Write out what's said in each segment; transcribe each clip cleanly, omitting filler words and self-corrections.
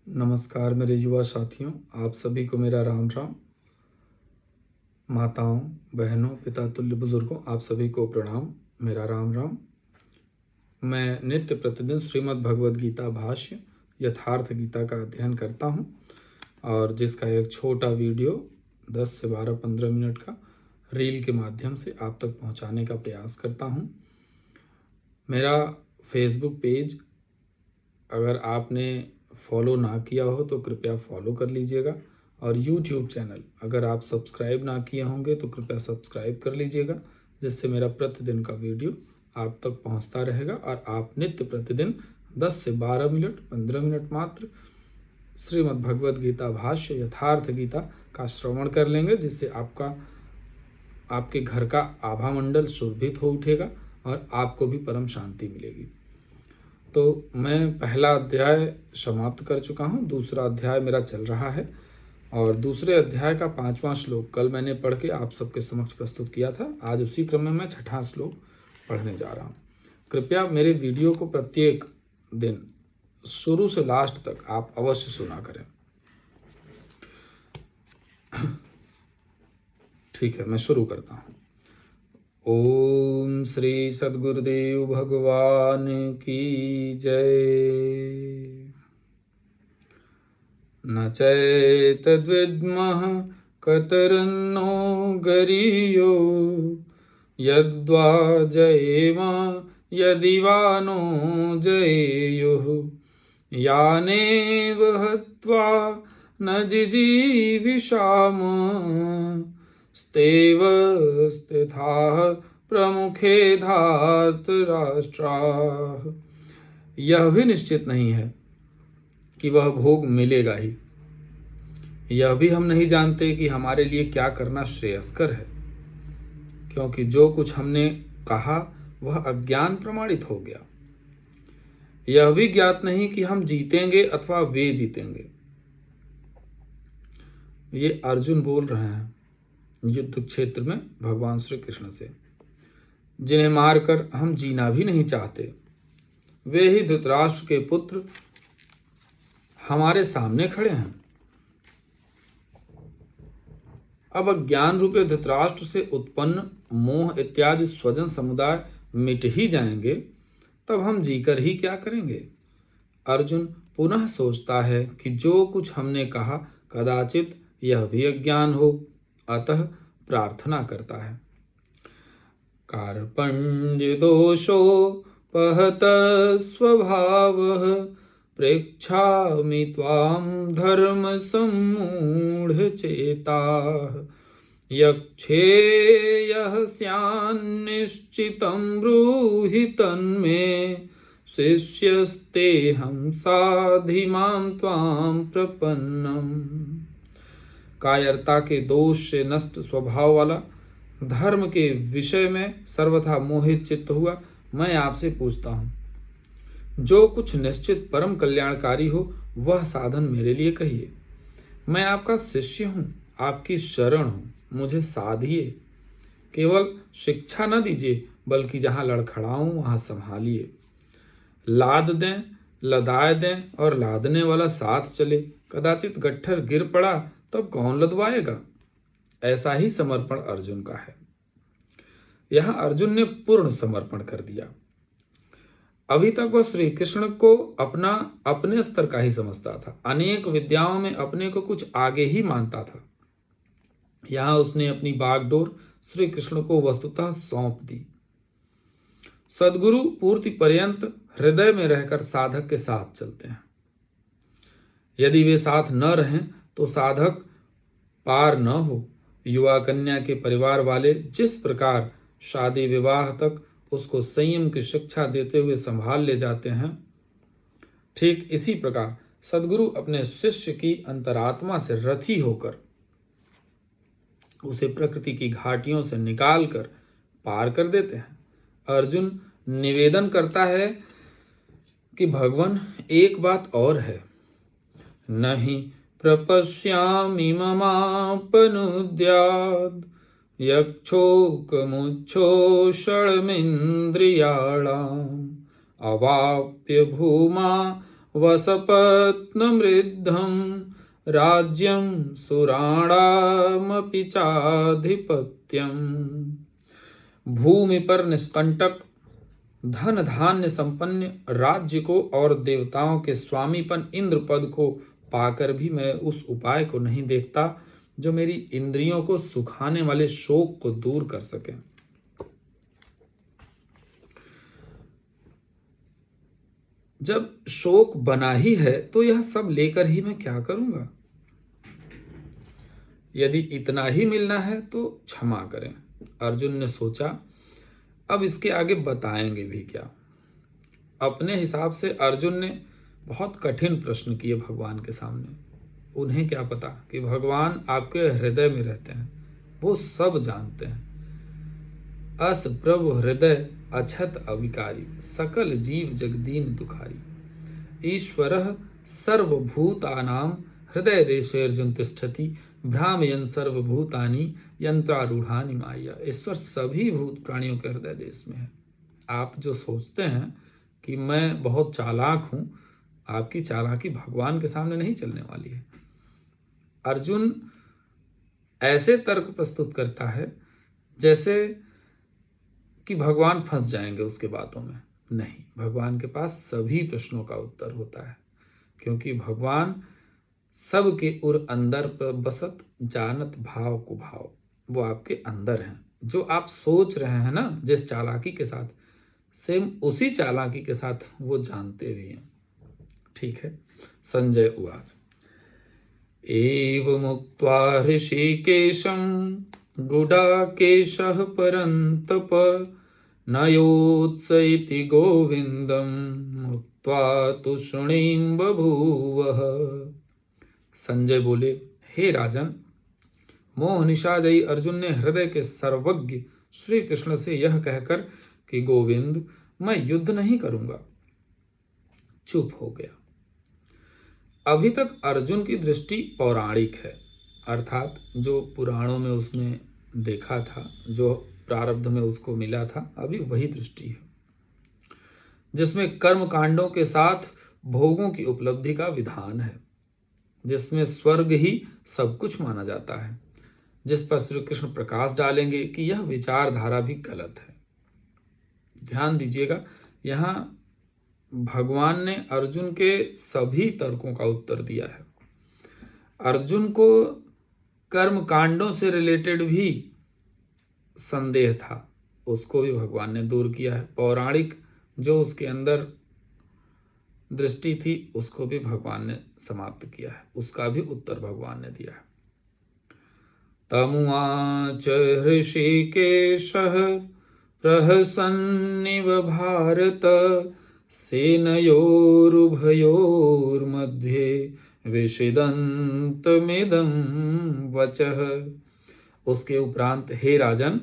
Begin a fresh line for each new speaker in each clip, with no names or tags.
नमस्कार मेरे युवा साथियों, आप सभी को मेरा राम राम। माताओं, बहनों, पिता तुल्य बुजुर्गों, आप सभी को प्रणाम, मेरा राम राम। मैं नित्य प्रतिदिन श्रीमद् भगवद गीता भाष्य यथार्थ गीता का अध्ययन करता हूँ और जिसका एक छोटा वीडियो 10 से 12-15 मिनट का रील के माध्यम से आप तक पहुँचाने का प्रयास करता हूँ। मेरा फेसबुक पेज अगर आपने फॉलो ना किया हो तो कृपया फॉलो कर लीजिएगा और यूट्यूब चैनल अगर आप सब्सक्राइब ना किए होंगे तो कृपया सब्सक्राइब कर लीजिएगा, जिससे मेरा प्रतिदिन का वीडियो आप तक पहुंचता रहेगा और आप नित्य प्रतिदिन 10 से 12 मिनट 15 मिनट मात्र श्रीमद् भगवद गीता भाष्य यथार्थ गीता का श्रवण कर लेंगे, जिससे आपके घर का आभा मंडल शोभित हो उठेगा और आपको भी परम शांति मिलेगी। तो मैं पहला अध्याय समाप्त कर चुका हूँ, दूसरा अध्याय मेरा चल रहा है और दूसरे अध्याय का 5वां श्लोक कल मैंने पढ़ के आप सबके समक्ष प्रस्तुत किया था। आज उसी क्रम में मैं 6वां श्लोक पढ़ने जा रहा हूँ। कृपया मेरे वीडियो को प्रत्येक दिन शुरू से लास्ट तक आप अवश्य सुना करें। ठीक है, मैं शुरू करता हूँ। ओम श्री सद्गुरुदेव भगवान की जय। न चैतद्विद्मः कतरन्नो गरीयो यद्वा जयेम यदि वा नो जयेयुः यानेव हत्वा न जिजीविषाम स्तेव स्थिताः प्रमुखे धार्तराष्ट्राः। यह भी निश्चित नहीं है कि वह भोग मिलेगा ही। यह भी हम नहीं जानते कि हमारे लिए क्या करना श्रेयस्कर है, क्योंकि जो कुछ हमने कहा वह अज्ञान प्रमाणित हो गया। यह भी ज्ञात नहीं कि हम जीतेंगे अथवा वे जीतेंगे। ये अर्जुन बोल रहे हैं युद्ध क्षेत्र में भगवान श्री कृष्ण से, जिन्हें मारकर हम जीना भी नहीं चाहते। वे ही धृतराष्ट्र के पुत्र हमारे सामने खड़े हैं। अब अज्ञान रूपे धृतराष्ट्र से उत्पन्न मोह इत्यादि स्वजन समुदाय मिट ही जाएंगे, तब हम जीकर ही क्या करेंगे। अर्जुन पुनः सोचता है कि जो कुछ हमने कहा कदाचित यह भी अज्ञान हो, अतः प्रार्थना करता है। कार्पण्य दोषोपहत स्वभावः प्रेक्षामि त्वां धर्म सम्मूढचेताः यक्षेयः स्यान्निश्चितं ब्रूहि तन्मे शिष्यस्तेऽहं साधिमां त्वां प्रपन्नम्। कायरता के दोष से नष्ट स्वभाव वाला, धर्म के विषय में सर्वथा मोहित चित्त हुआ मैं आपसे पूछता हूँ, जो कुछ निश्चित परम कल्याणकारी हो वह साधन मेरे लिए कहिए। मैं आपका शिष्य हूँ, आपकी शरण हूँ, मुझे साधिए। केवल शिक्षा न दीजिए, बल्कि जहाँ लड़खड़ाऊं वहाँ संभालिए। लाद दें, लदाए दें और लादने वाला साथ चले। कदाचित गट्ठर गिर पड़ा तब कौन लदवाएगा। ऐसा ही समर्पण अर्जुन का है। यहाँ अर्जुन ने पूर्ण समर्पण कर दिया। अभी तक वह श्री कृष्ण को अपने स्तर का ही समझता था। अनेक विद्याओं में अपने को कुछ आगे ही मानता था। यहाँ उसने अपनी बागडोर श्री कृष्ण को वस्तुतः सौंप दी। सद्गुरु पूर्ति पर्यंत हृदय में रहकर साधक के साथ चलते हैं। यदि वे साथ न रहें तो साधक पार न हो। युवा कन्या के परिवार वाले जिस प्रकार शादी विवाह तक उसको संयम की शिक्षा देते हुए संभाल ले जाते हैं, ठीक इसी प्रकार सद्गुरु अपने शिष्य की अंतरात्मा से रथी होकर उसे प्रकृति की घाटियों से निकाल कर पार कर देते हैं। अर्जुन निवेदन करता है कि भगवान एक बात और है, नहीं प्रपश्यामि ममापनुद्यात् यक्षोकमुच्छोषणमिन्द्रियाणाम् अवाप्य भूमा वसपत्नमृद्धं राज्यं सुराणामपि चाधिपत्यम्। भूमि पर निष्कंटक धन धान्य संपन्न राज्य को और देवताओं के स्वामीपन इंद्र पद को पाकर भी मैं उस उपाय को नहीं देखता जो मेरी इंद्रियों को सुखाने वाले शोक को दूर कर सके। जब शोक बना ही है तो यह सब लेकर ही मैं क्या करूंगा। यदि इतना ही मिलना है तो क्षमा करें। अर्जुन ने सोचा, अब इसके आगे बताएंगे भी क्या। अपने हिसाब से अर्जुन ने बहुत कठिन प्रश्न किए भगवान के सामने। उन्हें क्या पता कि भगवान आपके हृदय में रहते हैं, वो सब जानते हैं। अस प्रभु हृदय अछत अविकारी, सकल जीव जगदीन दुखारी। ईश्वरः सर्वभूतानां हृदय देशे अर्जुन तिष्ठति, भ्रामयन् सर्वभूतानि यंत्रारूढ़ानि माया। ईश्वर सभी भूत प्राणियों के हृदय देश में है। आप जो सोचते हैं कि मैं बहुत चालाक हूं, आपकी चालाकी भगवान के सामने नहीं चलने वाली है। अर्जुन ऐसे तर्क प्रस्तुत करता है जैसे कि भगवान फंस जाएंगे उसके बातों में। नहीं, भगवान के पास सभी प्रश्नों का उत्तर होता है, क्योंकि भगवान सबके उर अंदर पर बसत जानत भाव को भाव। वो आपके अंदर हैं। जो आप सोच रहे हैं ना जिस चालाकी के साथ, सेम उसी चालाकी के साथ वो जानते भी हैं। ठीक है। संजय उवाच एवमुक्त्वा ऋषिकेशं गुडाकेशः परन्तप न योत्स इति गोविन्दं मुक्त्वा तूष्णीं बभूवः। संजय बोले, हे राजन, मोह निशाजयी अर्जुन ने हृदय के सर्वज्ञ श्री कृष्ण से यह कहकर कि गोविंद मैं युद्ध नहीं करूंगा, चुप हो गया। अभी तक अर्जुन की दृष्टि पौराणिक है, अर्थात जो पुराणों में उसने देखा था, जो प्रारब्ध में उसको मिला था, अभी वही दृष्टि है, जिसमें कर्म कांडों के साथ भोगों की उपलब्धि का विधान है, जिसमें स्वर्ग ही सब कुछ माना जाता है, जिस पर श्री कृष्ण प्रकाश डालेंगे कि यह विचारधारा भी गलत है। ध्यान दीजिएगा, यहाँ भगवान ने अर्जुन के सभी तर्कों का उत्तर दिया है। अर्जुन को कर्म कांडों से रिलेटेड भी संदेह था, उसको भी भगवान ने दूर किया है। पौराणिक जो उसके अंदर दृष्टि थी उसको भी भगवान ने समाप्त किया है, उसका भी उत्तर भगवान ने दिया है। तमुवाच ऋषिकेशः प्रहसन्निव भारत सेनयोरुभयोर्मध्ये विषिदन्तमिदं वचः। उसके उपरांत हे राजन,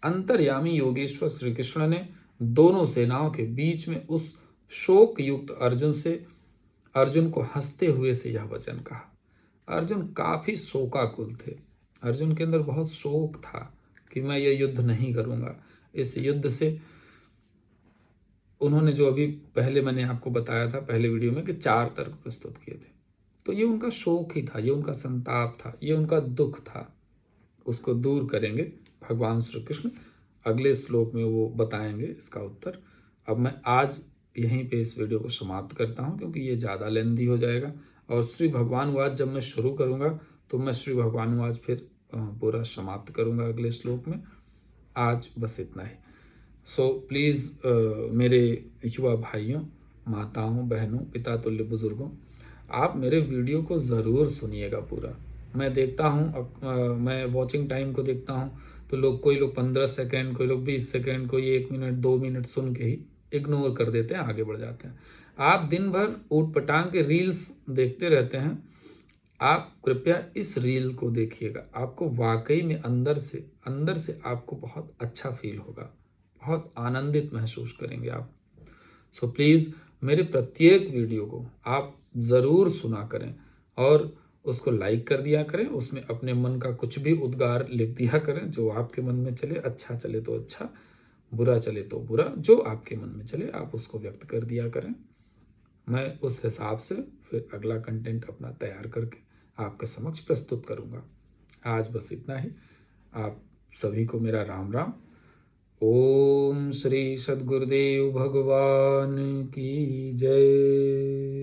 अंतर्यामी योगेश्वर श्री कृष्ण ने दोनों सेनाओं के बीच में उस शोक युक्त अर्जुन को हंसते हुए से यह वचन कहा। अर्जुन काफी शोकाकुल थे, अर्जुन के अंदर बहुत शोक था कि मैं ये युद्ध नहीं करूंगा। इस युद्ध से उन्होंने जो अभी पहले मैंने आपको बताया था पहले वीडियो में कि 4 तर्क प्रस्तुत किए थे, तो ये उनका शोक ही था, ये उनका संताप था, ये उनका दुख था। उसको दूर करेंगे भगवान श्री कृष्ण, अगले श्लोक में वो बताएंगे इसका उत्तर। अब मैं आज यहीं पे इस वीडियो को समाप्त करता हूँ, क्योंकि ये ज़्यादा लेंदी हो जाएगा। और श्री भगवानुवाच जब मैं शुरू करूँगा तो मैं श्री भगवानुवाच फिर पूरा समाप्त करूँगा अगले श्लोक में। आज बस इतना ही। सो प्लीज़ मेरे युवा भाइयों, माताओं, बहनों, पिता तुल्य बुजुर्गों, आप मेरे वीडियो को ज़रूर सुनिएगा पूरा। मैं देखता हूँ, मैं वॉचिंग टाइम को देखता हूँ तो कोई लोग 15 सेकेंड, कोई लोग 20 सेकेंड, कोई 1 मिनट 2 मिनट सुन के ही इग्नोर कर देते हैं, आगे बढ़ जाते हैं। आप दिन भर ऊट पटांग के रील्स देखते रहते हैं, आप कृपया इस रील को देखिएगा, आपको वाकई में अंदर से आपको बहुत अच्छा फील होगा, बहुत आनंदित महसूस करेंगे आप। सो प्लीज़ मेरे प्रत्येक वीडियो को आप ज़रूर सुना करें और उसको लाइक कर दिया करें, उसमें अपने मन का कुछ भी उद्गार लिख दिया करें जो आपके मन में चले। अच्छा चले तो अच्छा, बुरा चले तो बुरा, जो आपके मन में चले आप उसको व्यक्त कर दिया करें। मैं उस हिसाब से फिर अगला कंटेंट अपना तैयार करके आपके समक्ष प्रस्तुत करूँगा। आज बस इतना ही। आप सभी को मेरा राम राम। ओम श्री सद्गुरुदेव भगवान की जय।